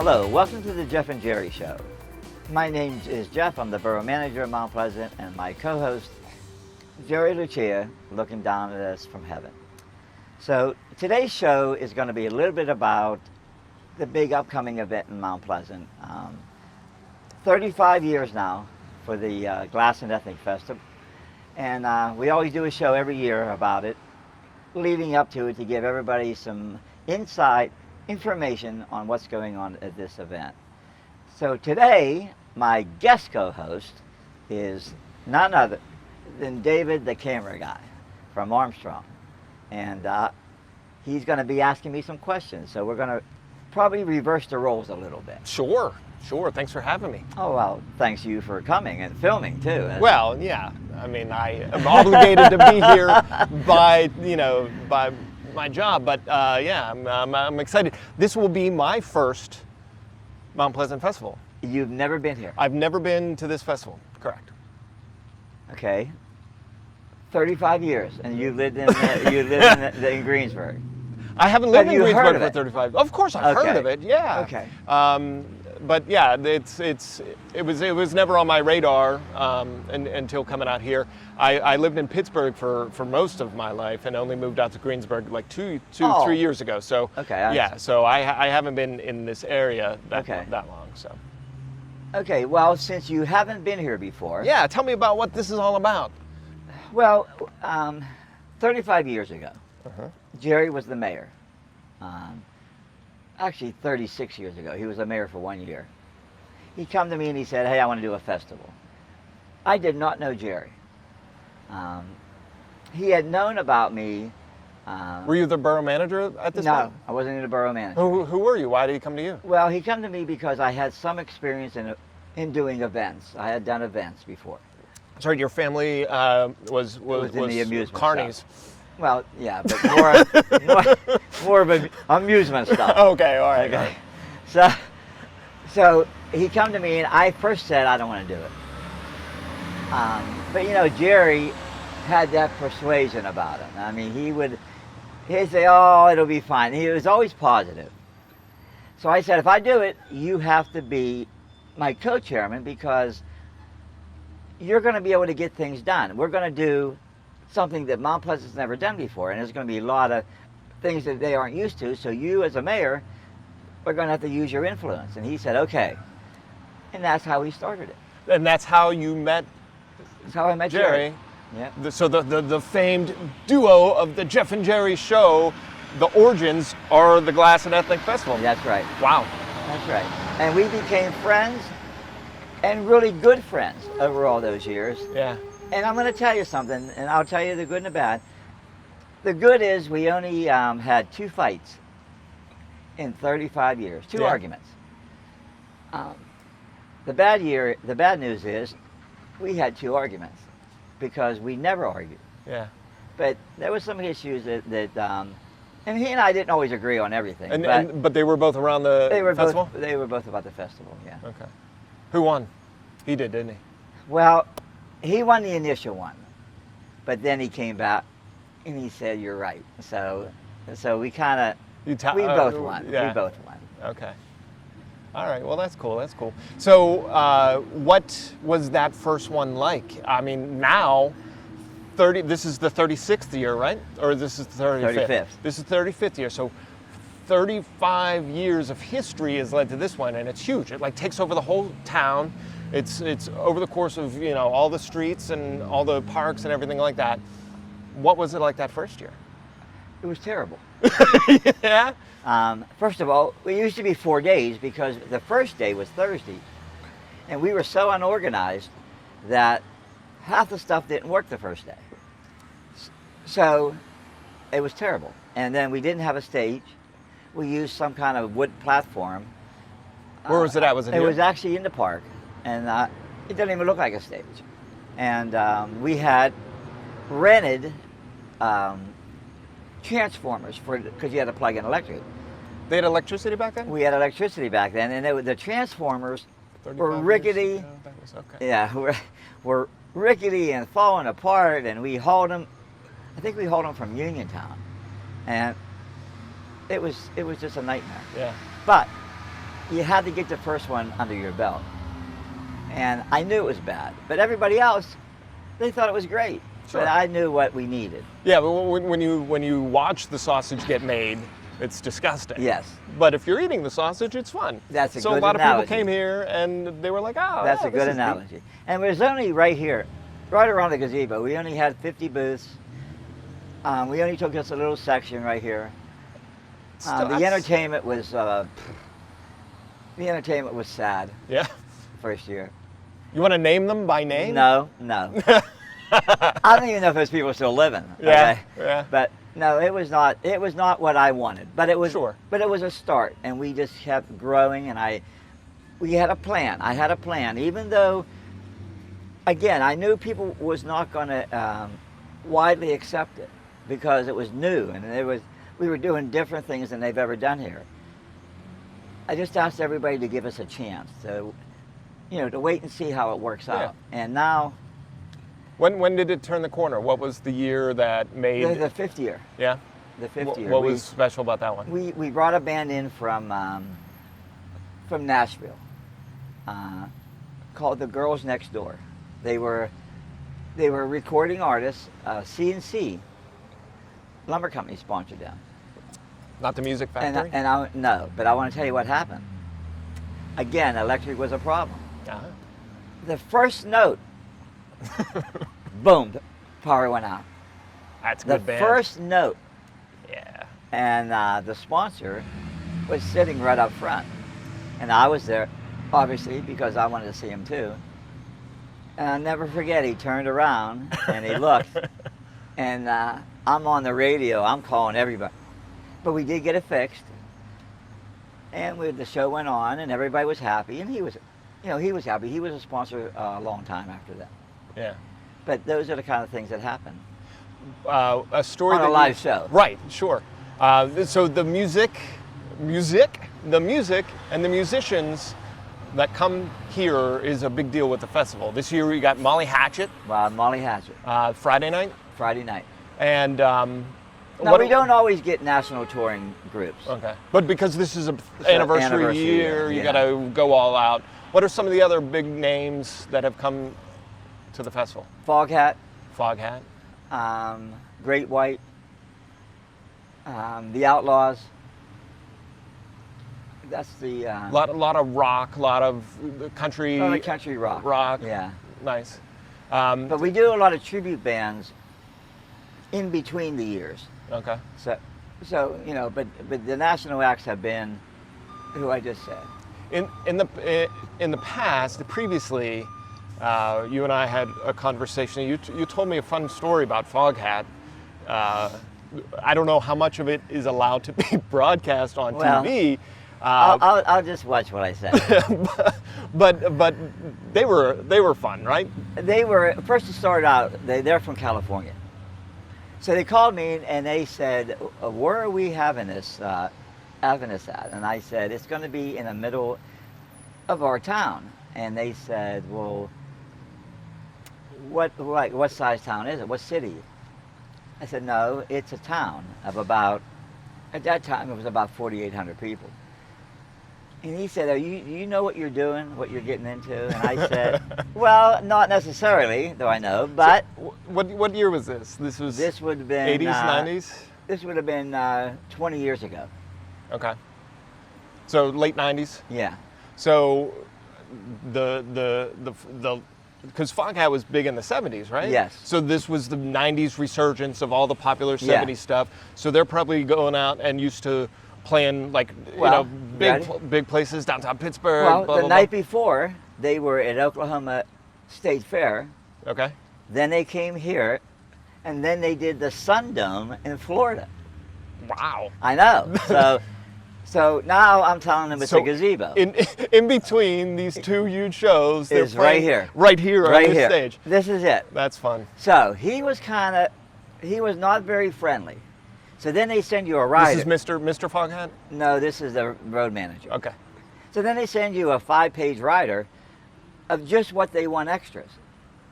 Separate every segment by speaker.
Speaker 1: Hello, welcome to the Jeff and Jerry Show. My name is Jeff, I'm the Borough Manager of Mount Pleasant, and my co-host, Jerry Lucia, looking down at us from heaven. So today's show is going to be a little bit about the big upcoming event in Mount Pleasant. 35 years now for the Glass and Ethnic Festival, and we always do a show every year about it, leading up to it to give everybody some inside information on what's going on at this event. So today, my guest co-host is none other than David, the camera guy from Armstrong. And he's going to be asking me some questions. So we're going to probably reverse the roles a little bit.
Speaker 2: Sure. Thanks for having me.
Speaker 1: Oh, well, thanks you for coming and filming too.
Speaker 2: Well, yeah. I mean, I am obligated to be here by my job, but yeah, I'm excited. This will be my first Mount Pleasant Festival.
Speaker 1: You've never been here?
Speaker 2: I've never been to this festival. Correct.
Speaker 1: Okay. 35 years, and you lived in Greensburg.
Speaker 2: I haven't lived in Greensburg for
Speaker 1: it?
Speaker 2: 35. Of course, I've heard of it. Yeah.
Speaker 1: Okay.
Speaker 2: But yeah, it was never on my radar until coming out here. I lived in Pittsburgh for most of my life and only moved out to Greensburg like 3 years ago. So
Speaker 1: okay,
Speaker 2: yeah, so I haven't been in this area that long. So.
Speaker 1: Okay, well, since you haven't been here before.
Speaker 2: Yeah, tell me about what this is all about.
Speaker 1: Well, 35 years ago, Jerry was the mayor. Actually, 36 years ago. He was the mayor for 1 year. He come to me and he said, hey, I want to do a festival. I did not know Jerry. He had known about me.
Speaker 2: Were you the borough manager at this point?
Speaker 1: No, I wasn't in the borough manager.
Speaker 2: Who were you? Why did he come to you?
Speaker 1: Well, he come to me because I had some experience in doing events. I had done events before.
Speaker 2: Sorry, your family was
Speaker 1: in the amusement
Speaker 2: carnies.
Speaker 1: Stuff. Well, yeah, but more of amusement stuff.
Speaker 2: Okay, all right.
Speaker 1: Okay. So he come to me and I first said I don't want to do it. But you know, Jerry had that persuasion about him. I mean, he'd say, oh, it'll be fine. He was always positive. So I said, if I do it, you have to be my co-chairman because you're going to be able to get things done. We're going to do something that Mount Pleasant's never done before, and there's going to be a lot of things that they aren't used to, so you as a mayor are going to have to use your influence. And he said, okay. And that's how we started it.
Speaker 2: And that's how you met
Speaker 1: That's how I met Jerry.
Speaker 2: Yeah. So the famed duo of the Jeff and Jerry show, the origins are the Glass and Ethnic Festival.
Speaker 1: That's right.
Speaker 2: Wow.
Speaker 1: That's right. And we became friends, and really good friends over all those years.
Speaker 2: Yeah.
Speaker 1: And I'm going to tell you something, and I'll tell you the good and the bad. The good is we only had 2 fights in 35 years, 2 arguments. The bad news is we had 2 arguments because we never argued.
Speaker 2: Yeah.
Speaker 1: But there was some issues that and he and I didn't always agree on everything.
Speaker 2: But they were both around the festival?
Speaker 1: They were both about the festival, yeah.
Speaker 2: Okay. Who won? He did, didn't he?
Speaker 1: Well, he won the initial one, but then he came back and he said, "You're right." So we kind of we both won.
Speaker 2: Yeah.
Speaker 1: We both won.
Speaker 2: Okay. All right. Well, that's cool. That's cool. So, what was that first one like? I mean, now, this is the 36th year, right? Or this is the 35th? This is the 35th year. So, 35 years of history has led to this one, and it's huge. It like takes over the whole town. It's over the course of all the streets and all the parks and everything like that. What was it like that first year?
Speaker 1: It was terrible.
Speaker 2: Yeah.
Speaker 1: First of all, we used to be 4 days because the first day was Thursday, and we were so unorganized that half the stuff didn't work the first day. So it was terrible. And then we didn't have a stage. We used some kind of wood platform.
Speaker 2: Where was it at? Was it here?
Speaker 1: It was actually in the park, and it didn't even look like a stage. And we had rented transformers because you had to plug in electric.
Speaker 2: They had electricity back then?
Speaker 1: We had electricity back then, and the transformers were rickety. Yeah, were rickety and falling apart, and we hauled them. I think we hauled them from Uniontown, and it was just a nightmare.
Speaker 2: Yeah.
Speaker 1: But you had to get the first one under your belt. And I knew it was bad, but everybody else, they thought it was great.
Speaker 2: Sure.
Speaker 1: But I knew what we needed.
Speaker 2: Yeah, but when you watch the sausage get made, it's disgusting.
Speaker 1: Yes.
Speaker 2: But if you're eating the sausage, it's fun.
Speaker 1: That's a
Speaker 2: so
Speaker 1: good
Speaker 2: a lot
Speaker 1: analogy.
Speaker 2: of people came here and they were like, oh,
Speaker 1: That's
Speaker 2: yeah,
Speaker 1: a good
Speaker 2: this is
Speaker 1: analogy.
Speaker 2: neat.
Speaker 1: And it was only right here, right around the gazebo. We only had 50 booths. We only took just a little section right here. The entertainment was sad
Speaker 2: Yeah.
Speaker 1: first year.
Speaker 2: You want to name them by name?
Speaker 1: No. I don't even know if those people are still living.
Speaker 2: Yeah.
Speaker 1: Okay?
Speaker 2: Yeah.
Speaker 1: But no, it was not what I wanted. But it was
Speaker 2: Sure.
Speaker 1: But it was a start, and we just kept growing, and we had a plan. I had a plan, even though, again, I knew people was not going to widely accept it because it was new, and we were doing different things than they've ever done here. I just asked everybody to give us a chance to wait and see how it works out. And now,
Speaker 2: when did it turn the corner? What was the year that made
Speaker 1: the fifth year.
Speaker 2: Yeah.
Speaker 1: The fifth year.
Speaker 2: What was special about that one?
Speaker 1: We brought a band in from Nashville called the Girls Next Door. They were recording artists. C&C Lumber Company sponsored them.
Speaker 2: Not the Music Factory?
Speaker 1: No, but I want to tell you what happened. Again, electric was a problem.
Speaker 2: Uh-huh.
Speaker 1: The first note, boom, the power went out.
Speaker 2: That's a good band.
Speaker 1: The first note.
Speaker 2: Yeah.
Speaker 1: And the sponsor was sitting right up front. And I was there, obviously, because I wanted to see him too. And I'll never forget, he turned around and he looked. And I'm on the radio, I'm calling everybody. But we did get it fixed. And the show went on and everybody was happy. And he was happy. He was a sponsor a long time after that.
Speaker 2: Yeah.
Speaker 1: But those are the kind of things that happen.
Speaker 2: A story
Speaker 1: on a live show.
Speaker 2: Right, sure. So the music and the musicians that come here is a big deal with the festival. This year we got Molly Hatchet.
Speaker 1: Molly Hatchet.
Speaker 2: Friday night?
Speaker 1: Friday night.
Speaker 2: And
Speaker 1: no, we don't always get national touring groups.
Speaker 2: Okay. But because this is an anniversary year, you got to go all out. What are some of the other big names that have come to the festival?
Speaker 1: Foghat. Great White. The Outlaws. That's the
Speaker 2: lot of rock, lot of country.
Speaker 1: A lot of country rock. Yeah.
Speaker 2: Nice.
Speaker 1: But we do a lot of tribute bands in between the years.
Speaker 2: Okay.
Speaker 1: So but the national acts have been who I just said.
Speaker 2: In the past, previously, you and I had a conversation. You told me a fun story about Foghat. I don't know how much of it is allowed to be broadcast on TV.
Speaker 1: I'll just watch what I say.
Speaker 2: but they were fun, right?
Speaker 1: They were first to start out. They're from California, so they called me and they said, "Where are we having this at?" And I said, "It's going to be in the middle of our town." And they said, "Well, what size town is it? What city?" I said, "No, it's a town of about, at that time it was about 4,800 people." And he said, do you know what you're doing, what you're getting into? And I said, well, not necessarily, though I know, but...
Speaker 2: So, what year was this? This
Speaker 1: would have been...
Speaker 2: 80s, 90s?
Speaker 1: This would have been 20 years ago.
Speaker 2: Okay. So late 90s?
Speaker 1: Yeah.
Speaker 2: So because Foghat was big in the 70s, right?
Speaker 1: Yes.
Speaker 2: So this was the 90s resurgence of the popular 70s stuff. So they're probably going out and used to playing big places downtown Pittsburgh.
Speaker 1: Well,
Speaker 2: blah,
Speaker 1: the
Speaker 2: blah,
Speaker 1: night
Speaker 2: blah.
Speaker 1: before they were at Oklahoma State Fair.
Speaker 2: Okay.
Speaker 1: Then they came here, and then they did the Sun Dome in Florida.
Speaker 2: Wow.
Speaker 1: I know. So now I'm telling them it's a gazebo.
Speaker 2: In between these two huge shows, they're
Speaker 1: is right here.
Speaker 2: Right here on this stage.
Speaker 1: This is it.
Speaker 2: That's fun.
Speaker 1: So he was not very friendly. So then they send you a rider.
Speaker 2: This is Mr. Foghat?
Speaker 1: No, this is the road manager.
Speaker 2: Okay.
Speaker 1: So then they send you a 5-page rider of just what they want extras,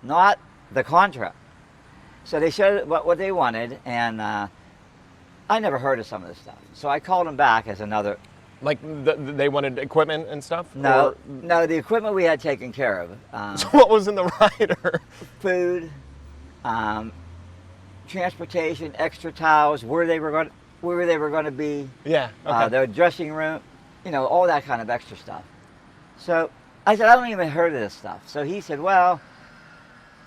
Speaker 1: not the contract. So they showed what they wanted, and I never heard of some of this stuff. So I called them back as another
Speaker 2: Like they wanted equipment and stuff?
Speaker 1: No,
Speaker 2: Or-
Speaker 1: no, the equipment we had taken care of.
Speaker 2: So what was in the rider?
Speaker 1: Food, transportation, extra towels, where they were going to be,
Speaker 2: Yeah. Okay.
Speaker 1: their dressing room, all that kind of extra stuff. So I said, I don't even heard of this stuff. So he said, well,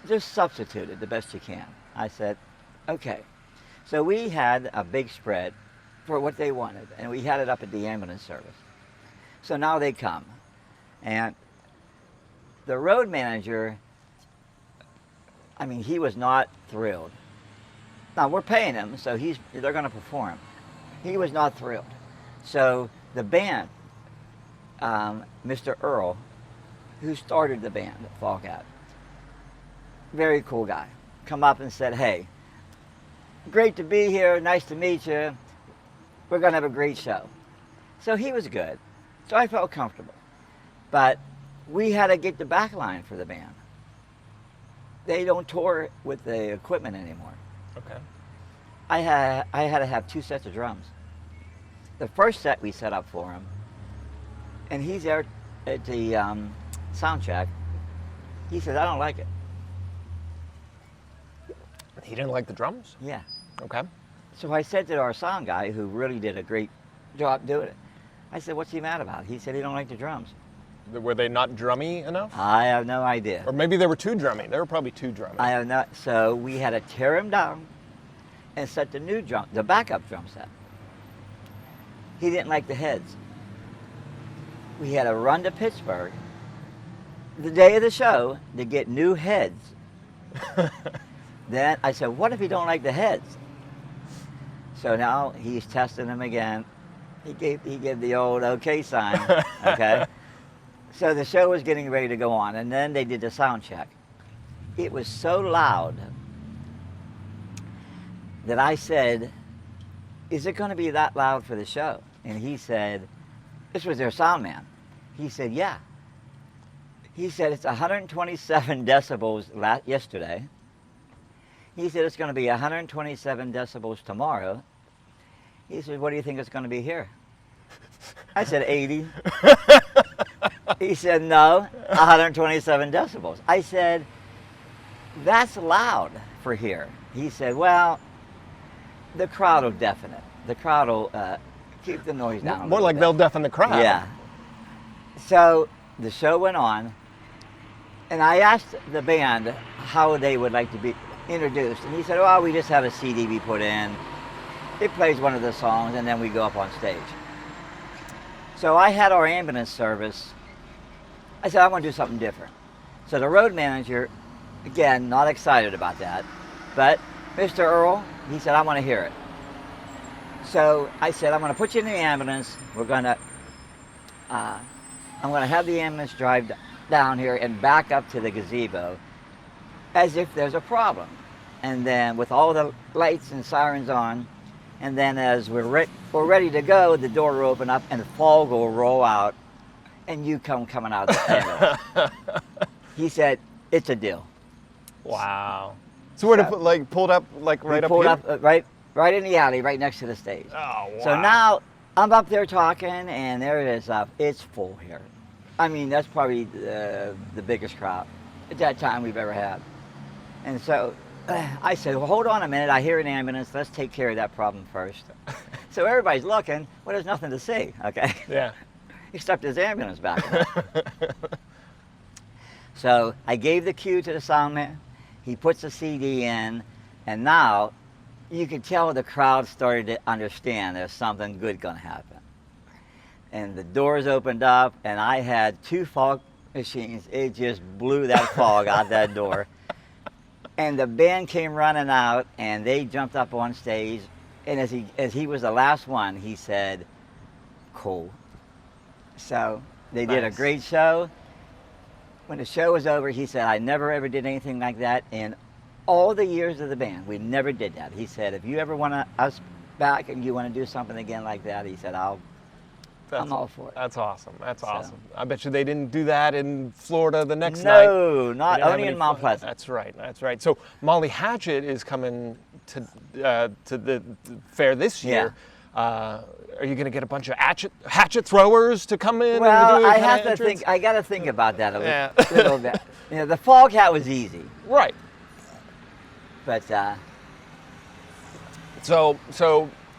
Speaker 1: just substitute it the best you can. I said, okay. So we had a big spread for what they wanted, and we had it up at the ambulance service. So now they come, and the road manager, he was not thrilled. Now we're paying him, so they're going to perform. He was not thrilled. So the band, Mr. Earl, who started the band at Foghat, very cool guy, come up and said, hey, great to be here, nice to meet you. We're going to have a great show. So he was good. So I felt comfortable. But we had to get the back line for the band. They don't tour with the equipment anymore.
Speaker 2: Okay.
Speaker 1: I had to have 2 sets of drums. The first set we set up for him, and he's there at the sound check. He said, I don't like it.
Speaker 2: He didn't like the drums?
Speaker 1: Yeah.
Speaker 2: Okay.
Speaker 1: So I said to our sound guy, who really did a great job doing it, I said, what's he mad about? He said he don't like the drums.
Speaker 2: Were they not drummy enough?
Speaker 1: I have no idea.
Speaker 2: Or maybe they were too drummy. They were probably too drummy.
Speaker 1: I have not. So we had to tear him down and set the backup drum set. He didn't like the heads. We had to run to Pittsburgh the day of the show to get new heads. Then I said, what if he don't like the heads? So now he's testing them again. He gave the old okay sign, okay? So the show was getting ready to go on, and then they did the sound check. It was so loud that I said, is it going to be that loud for the show? And he said, this was their sound man. He said, yeah. He said, it's 127 decibels yesterday. He said, it's going to be 127 decibels tomorrow. He said, what do you think it's going to be here? I said, 80. He said, no, 127 decibels. I said, that's loud for here. He said, well, the crowd will deafen it. The crowd will keep the noise down.
Speaker 2: More like they'll deafen the crowd.
Speaker 1: Yeah. So the show went on, and I asked the band how they would like to be introduced. And he said, well, we just have a CD we put in. It plays one of the songs, and then we go up on stage. So I had our ambulance service. I said, I want to do something different. So the road manager, again, not excited about that, but Mr. Earl, he said, I want to hear it. So I said, I'm going to put you in the ambulance. I'm going to have the ambulance drive down here and back up to the gazebo as if there's a problem. And then with all the lights and sirens on, and then as we're ready to go, the door will open up and fog will roll out, and you coming out of the ambulance. He said, it's a deal.
Speaker 2: Wow. So where pulled up right
Speaker 1: we
Speaker 2: up
Speaker 1: pulled
Speaker 2: here?
Speaker 1: up right in the alley, right next to the stage.
Speaker 2: Oh, wow.
Speaker 1: So now I'm up there talking, and there it is. It's full here. That's probably the biggest crowd at that time we've ever had. And so I said, well, hold on a minute. I hear an ambulance. Let's take care of that problem first. So everybody's looking. Well, there's nothing to see, okay?
Speaker 2: Yeah.
Speaker 1: Except his ambulance back. So I gave the cue to the sound man. He puts the CD in, and now you could tell the crowd started to understand there's something good going to happen. And the doors opened up, and I had 2 fog machines. It just blew that fog out that door. And the band came running out, and they jumped up on stage. And as he was the last one, he said, cool. So they did a great show. When the show was over, he said, I never ever did anything like that in all the years of the band. We never did that. He said, if you ever want us back and you want to do something again like that, he said, I'm all for it.
Speaker 2: That's awesome. That's awesome. I bet you they didn't do that in Florida the next night.
Speaker 1: No, not only in Mount Pleasant.
Speaker 2: That's right. That's right. So Molly Hatchet is coming to the fair this year. Are you going to get a bunch of hatchet throwers to come in?
Speaker 1: Well,
Speaker 2: and do
Speaker 1: I
Speaker 2: kind
Speaker 1: have
Speaker 2: of
Speaker 1: to
Speaker 2: entrance?
Speaker 1: think. I got to think about that a
Speaker 2: Yeah.
Speaker 1: little bit. You know, the Foghat was easy,
Speaker 2: Right.
Speaker 1: but
Speaker 2: So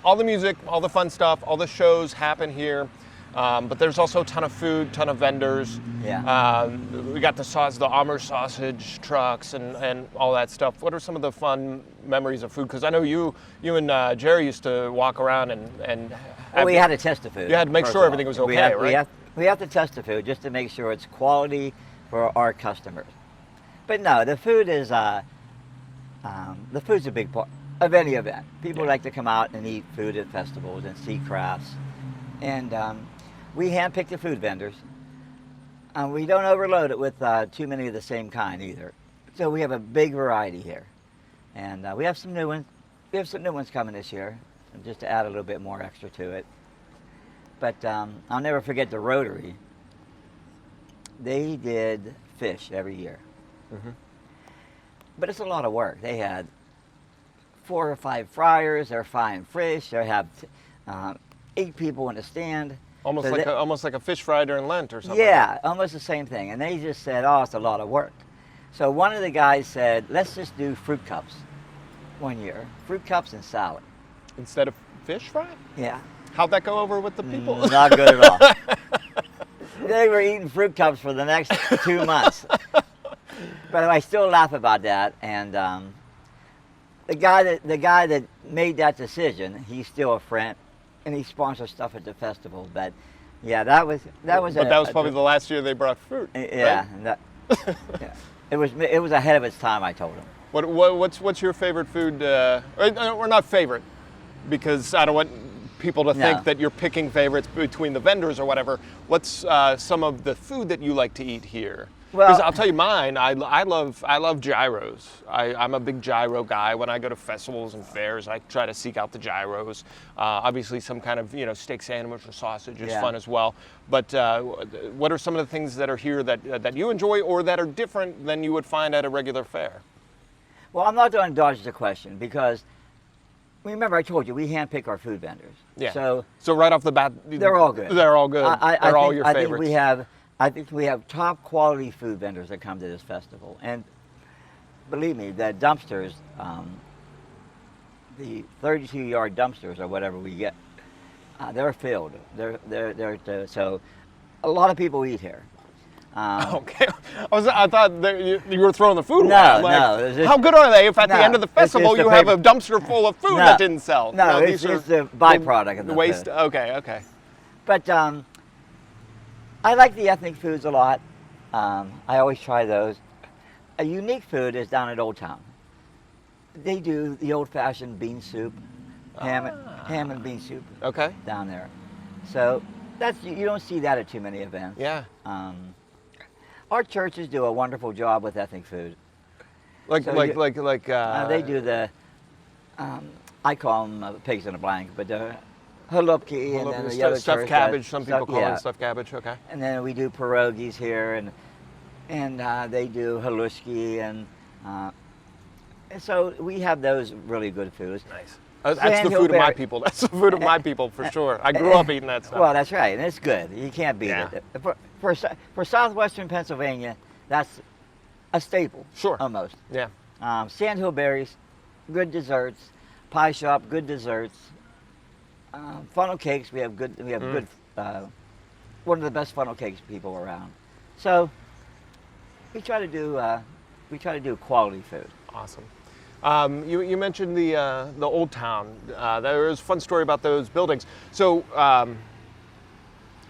Speaker 2: all the music, all the fun stuff, all the shows happen here. But there's also a ton of food, ton of vendors.
Speaker 1: Yeah.
Speaker 2: We got the Armor sausage trucks and all that stuff. What are some of the fun memories of food? Because I know you and Jerry used to walk around and
Speaker 1: well, we had to test the food.
Speaker 2: You had to make
Speaker 1: first
Speaker 2: sure
Speaker 1: of all.
Speaker 2: everything was okay, right?
Speaker 1: We have to test the food just to make sure it's quality for our customers. But no, the food is the food's a big part of any event. People like to come out and eat food at festivals and see crafts, and we handpick the food vendors. We don't overload it with too many of the same kind either. So we have a big variety here, and we have some new ones. We have some new ones coming this year, just to add a little bit more extra to it. But I'll never forget the Rotary. They did fish every year.
Speaker 2: Mm-hmm.
Speaker 1: But it's a lot of work. They had 4 or 5 fryers. They're frying fish. They have 8 people in the stand.
Speaker 2: Almost
Speaker 1: So
Speaker 2: like a fish fry during Lent or something.
Speaker 1: yeah, almost the same thing. And they just said, oh, it's a lot of work. So one of the guys said, let's just do fruit cups one year. Fruit cups and salad.
Speaker 2: Instead of fish fry?
Speaker 1: Yeah.
Speaker 2: How'd that go over with the people?
Speaker 1: Not good at all. They were eating fruit cups for the next 2 months. But I still laugh about that. And the guy that made that decision, he's still a friend, and he sponsors stuff at the festival. But yeah, that was.
Speaker 2: But that was probably the last year they brought fruit.
Speaker 1: Yeah,
Speaker 2: right?
Speaker 1: and yeah. It was ahead of its time. I told him.
Speaker 2: What's your favorite food? Or not favorite, because I don't want people to think that you're picking favorites between the vendors or whatever. What's some of the food that you like to eat here? Because I'll tell you mine. I love gyros. I'm a big gyro guy. When I go to festivals and fairs, I try to seek out the gyros. Obviously, some kind of steak sandwich or sausage is fun as well. But what are some of the things that are here that you enjoy or that are different than you would find at a regular fair?
Speaker 1: Well, I'm not going to dodge the question because remember I told you we handpick our food vendors.
Speaker 2: Yeah.
Speaker 1: So
Speaker 2: right off the bat,
Speaker 1: they're all good.
Speaker 2: They're all good. They're all your favorites.
Speaker 1: I think we have top quality food vendors that come to this festival, and believe me, the dumpsters, the 32-yard dumpsters or whatever we get, they're filled. So a lot of people eat here.
Speaker 2: Okay, I thought that you were throwing the food away.
Speaker 1: No.
Speaker 2: How good are they if at the end of the festival you have a dumpster full of food that didn't sell?
Speaker 1: No, it's the byproduct of the
Speaker 2: waste.
Speaker 1: food.
Speaker 2: Okay.
Speaker 1: But I like the ethnic foods a lot. I always try those. A unique food is down at Old Town. They do the old-fashioned bean soup, ham and bean soup.
Speaker 2: Okay.
Speaker 1: Down there. So you don't see that at too many events.
Speaker 2: Yeah.
Speaker 1: Our churches do a wonderful job with ethnic food.
Speaker 2: They
Speaker 1: do the, I call them pigs in a blank, but the halupki and then the other
Speaker 2: stuffed cabbage. Some people call it stuffed cabbage. Okay.
Speaker 1: And then we do pierogies here, and they do halushki, and so we have those really good foods.
Speaker 2: Nice. That's the food of my people. That's the food of my people for sure. I grew up eating that stuff.
Speaker 1: Well, that's right, and it's good. You can't beat it. For southwestern Pennsylvania, that's a staple.
Speaker 2: Sure.
Speaker 1: Almost.
Speaker 2: Yeah.
Speaker 1: Sandhill berries, good desserts. Pie shop, good desserts. Funnel cakes, we have good. One of the best funnel cakes people around. So we try to do quality food.
Speaker 2: Awesome. You mentioned the Old Town. There was a fun story about those buildings. So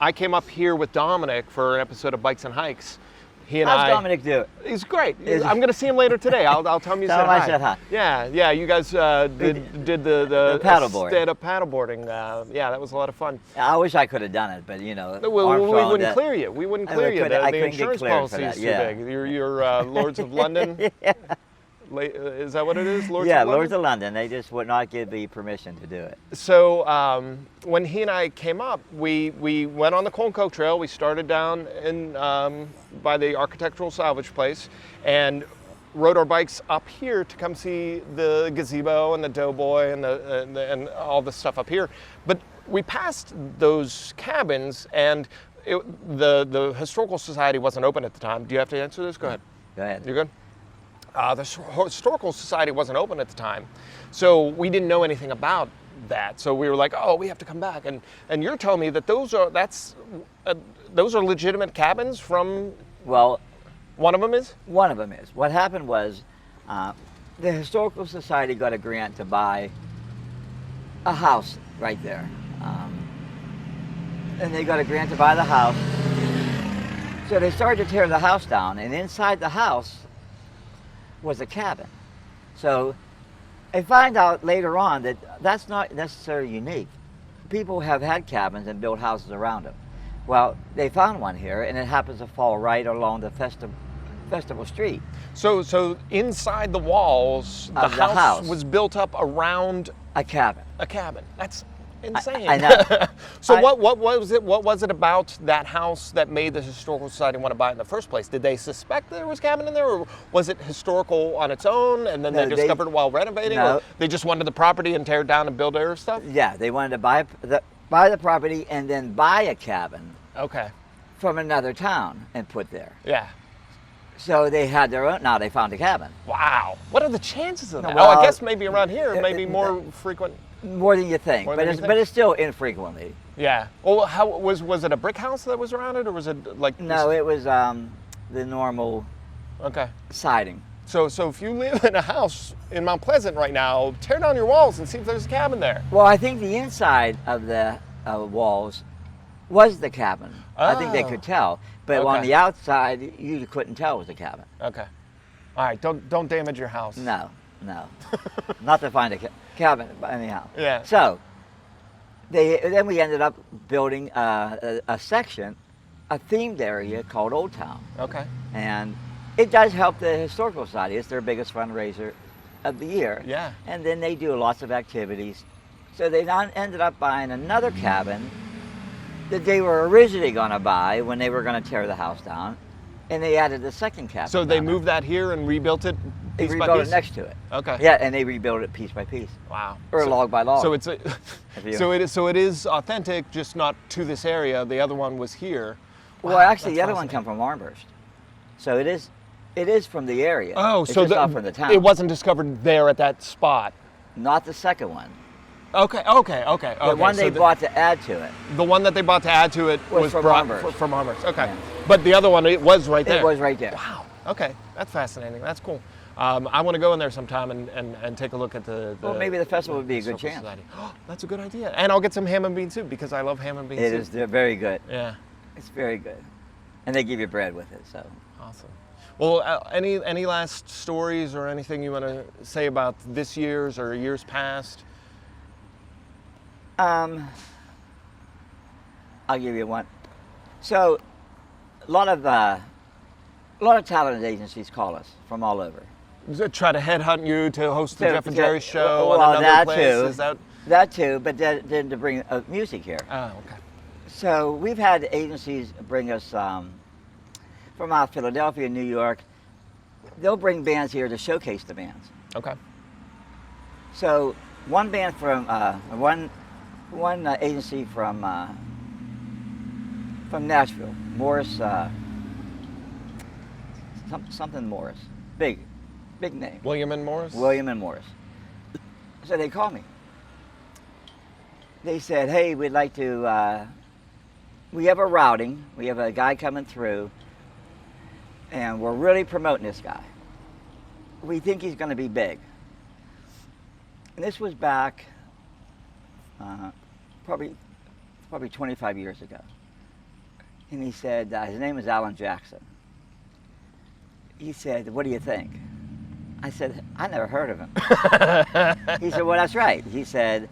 Speaker 2: I came up here with Dominic for an episode of Bikes and Hikes.
Speaker 1: How's Dominic do?
Speaker 2: He's great. I'm going to see him later today. I'll tell him you said hi.
Speaker 1: I said hi.
Speaker 2: Yeah. You guys did the
Speaker 1: paddleboard.
Speaker 2: Stand-up paddleboarding. Yeah, that was a lot of fun.
Speaker 1: I wish I could have done it, but
Speaker 2: we wouldn't clear you. We wouldn't clear you. The insurance policy is too big. You're Lords of London.
Speaker 1: Yeah.
Speaker 2: Is that what it is? Lords
Speaker 1: of London. They just would not give me permission to do it.
Speaker 2: So when he and I came up, we went on the Colne Trail. We started down in by the architectural salvage place, and rode our bikes up here to come see the gazebo and the doughboy and all the stuff up here. But we passed those cabins, and the Historical Society wasn't open at the time. Do you have to answer this? Go ahead.
Speaker 1: Go ahead.
Speaker 2: You're good? The Historical Society wasn't open at the time, so we didn't know anything about that. So we were like, oh, we have to come back. And you're telling me that those are legitimate cabins from...
Speaker 1: Well,
Speaker 2: one of them is?
Speaker 1: one of them is. What happened was the Historical Society got a grant to buy a house right there. And they got a grant to buy the house. So they started to tear the house down, and inside the house was a cabin. So I find out later on that that's not necessarily unique. People have had cabins and built houses around them. Well, they found one here, and it happens to fall right along the Festival Street.
Speaker 2: So inside the walls, the house was built up around
Speaker 1: a cabin.
Speaker 2: A cabin. That's insane.
Speaker 1: I know.
Speaker 2: So what was it? What was it about that house that made the Historical Society want to buy it in the first place? Did they suspect there was a cabin in there, or was it historical on its own, and then they discovered it while renovating?
Speaker 1: No.
Speaker 2: Or they just wanted the property and tear it down and build other stuff?
Speaker 1: Yeah, they wanted to buy the property and then buy a cabin.
Speaker 2: Okay.
Speaker 1: From another town and put there.
Speaker 2: Yeah.
Speaker 1: So they had their own. Now they found a cabin.
Speaker 2: Wow. What are the chances of that?
Speaker 1: Well,
Speaker 2: I guess maybe around here, maybe more frequent.
Speaker 1: More than you think, but it's still infrequently.
Speaker 2: Yeah. Well, how was it a brick house that was around it, or was it like?
Speaker 1: No, it was the normal.
Speaker 2: Okay.
Speaker 1: Siding.
Speaker 2: So if you live in a house in Mount Pleasant right now, tear down your walls and see if there's a cabin there.
Speaker 1: Well, I think the inside of the walls was the cabin. I think they could tell, but on the outside, you couldn't tell it was a cabin.
Speaker 2: Okay. All right. Don't damage your house.
Speaker 1: No. Not to find a cabin, but anyhow.
Speaker 2: Yeah.
Speaker 1: So then we ended up building a section, a themed area called Old Town.
Speaker 2: Okay.
Speaker 1: And it does help the Historical Society. It's their biggest fundraiser of the year.
Speaker 2: Yeah.
Speaker 1: And then they do lots of activities. So they ended up buying another cabin that they were originally going to buy when they were going to tear the house down, and they added the second cabin.
Speaker 2: So they moved that here and rebuilt it.
Speaker 1: They rebuilt it next to it.
Speaker 2: Okay.
Speaker 1: Yeah, and they rebuilt it piece by piece.
Speaker 2: Wow.
Speaker 1: Or log by log.
Speaker 2: So it is authentic, just not to this area. The other one was here.
Speaker 1: Well, actually, the other one came from Armstrong. So it is from the area.
Speaker 2: Oh,
Speaker 1: it's
Speaker 2: so
Speaker 1: just not from the town.
Speaker 2: It wasn't discovered there at that spot.
Speaker 1: Not the second one.
Speaker 2: Okay.
Speaker 1: The one they bought to add to it.
Speaker 2: The one that they bought to add to it was
Speaker 1: from
Speaker 2: brought
Speaker 1: Armstrong.
Speaker 2: From Armstrong. Okay.
Speaker 1: Yeah.
Speaker 2: But the other one, it was right there.
Speaker 1: It was right there.
Speaker 2: Wow. Okay. That's fascinating. That's cool. I want to go in there sometime and take a look at the
Speaker 1: well, maybe the festival would be a good chance.
Speaker 2: Society. Oh, that's a good idea. And I'll get some ham and bean soup because I love ham and bean soup.
Speaker 1: It is very good.
Speaker 2: Yeah.
Speaker 1: It's very good. And they give you bread with it, so.
Speaker 2: Awesome. Well, any last stories or anything you want to say about this year's or years past?
Speaker 1: I'll give you one. So, a lot of talent agencies call us from all over.
Speaker 2: Try to headhunt you to host the Jeff and Jerry show
Speaker 1: well,
Speaker 2: on another
Speaker 1: that
Speaker 2: place?
Speaker 1: too.
Speaker 2: Is that...
Speaker 1: That too, but then to bring music here.
Speaker 2: Oh, okay.
Speaker 1: So we've had agencies bring us from Philadelphia, New York. They'll bring bands here to showcase the bands.
Speaker 2: Okay.
Speaker 1: So one band from one agency from Nashville, Morris, something Morris, big name.
Speaker 2: William and Morris?
Speaker 1: William and Morris. So they called me. They said, hey, we'd like to, we have a routing, we have a guy coming through, and we're really promoting this guy. We think he's going to be big. And this was back probably 25 years ago. And he said, his name is Alan Jackson. He said, what do you think? I said, I never heard of him. He said, well, that's right. He said,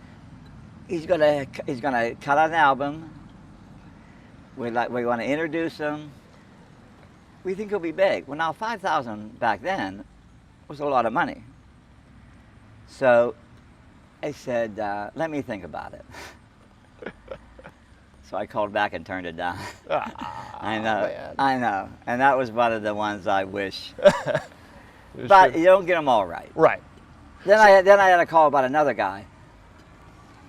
Speaker 1: he's gonna cut out an album. We want to introduce him. We think he'll be big. Well, now 5,000 back then was a lot of money. So I said, let me think about it. So I called back and turned it down. I know. And that was one of the ones I wish But you don't get them all right.
Speaker 2: Right.
Speaker 1: Then I had a call about another guy.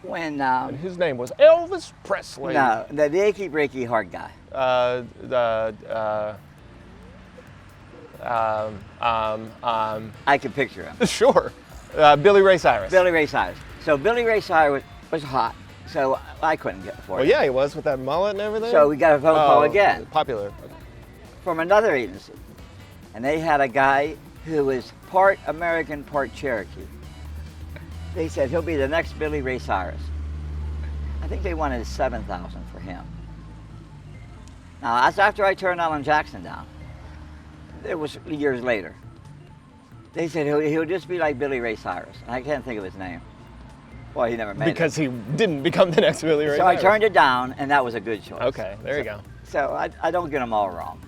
Speaker 1: When
Speaker 2: And his name was Elvis Presley.
Speaker 1: no, the achy breaky heart guy. I can picture him.
Speaker 2: Sure. Billy Ray Cyrus.
Speaker 1: Billy Ray Cyrus. So Billy Ray Cyrus was hot. So I couldn't get for it.
Speaker 2: Well, yeah, he was with that mullet and everything.
Speaker 1: So we got a phone call again
Speaker 2: Popular.
Speaker 1: from another agency, and they had a guy who was part American, part Cherokee. They said he'll be the next Billy Ray Cyrus. I think they wanted $7,000 for him. Now that's after I turned Alan Jackson down. It was years later. They said he'll just be like Billy Ray Cyrus. And I can't think of his name. Well, he never made it.
Speaker 2: Because he didn't become the next Billy Ray
Speaker 1: So
Speaker 2: Cyrus.
Speaker 1: I turned it down, and that was a good choice.
Speaker 2: Okay, there you go.
Speaker 1: So I don't get them all wrong.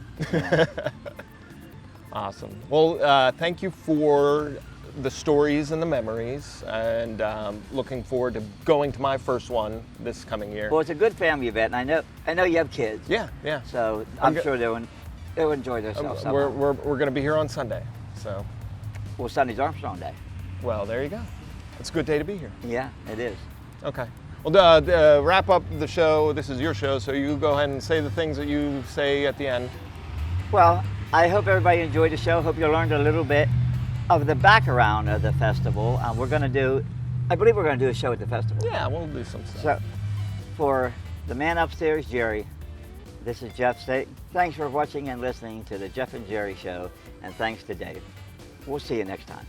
Speaker 2: Awesome. Well, thank you for the stories and the memories, and looking forward to going to my first one this coming year.
Speaker 1: Well, it's a good family event, and I know you have kids.
Speaker 2: Yeah, yeah.
Speaker 1: So I'm sure they'll enjoy themselves.
Speaker 2: We're going to be here on Sunday, so.
Speaker 1: Well, Sunday's Armstrong Day.
Speaker 2: Well, there you go. It's a good day to be here.
Speaker 1: Yeah, it is.
Speaker 2: Okay. Well, wrap up the show. This is your show, so you go ahead and say the things that you say at the end.
Speaker 1: Well, I hope everybody enjoyed the show. Hope you learned a little bit of the background of the festival. I believe we're going to do a show at the festival.
Speaker 2: Yeah, we'll do some stuff.
Speaker 1: So, for the man upstairs, Jerry, this is Jeff saying thanks for watching and listening to the Jeff and Jerry Show, and thanks to Dave. We'll see you next time.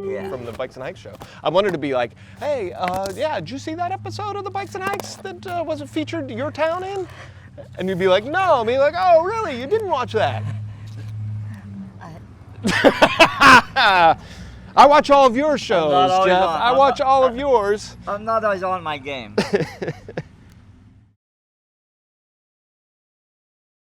Speaker 1: Yeah.
Speaker 2: From the Bikes and Hikes show. I wanted to be like, hey, yeah, did you see that episode of the Bikes and Hikes that wasn't featured your town in? And you'd be like, no. I'd be like, oh, really? You didn't watch that? I watch all of your shows, Jeff. I watch all of yours.
Speaker 1: I'm not always on my game.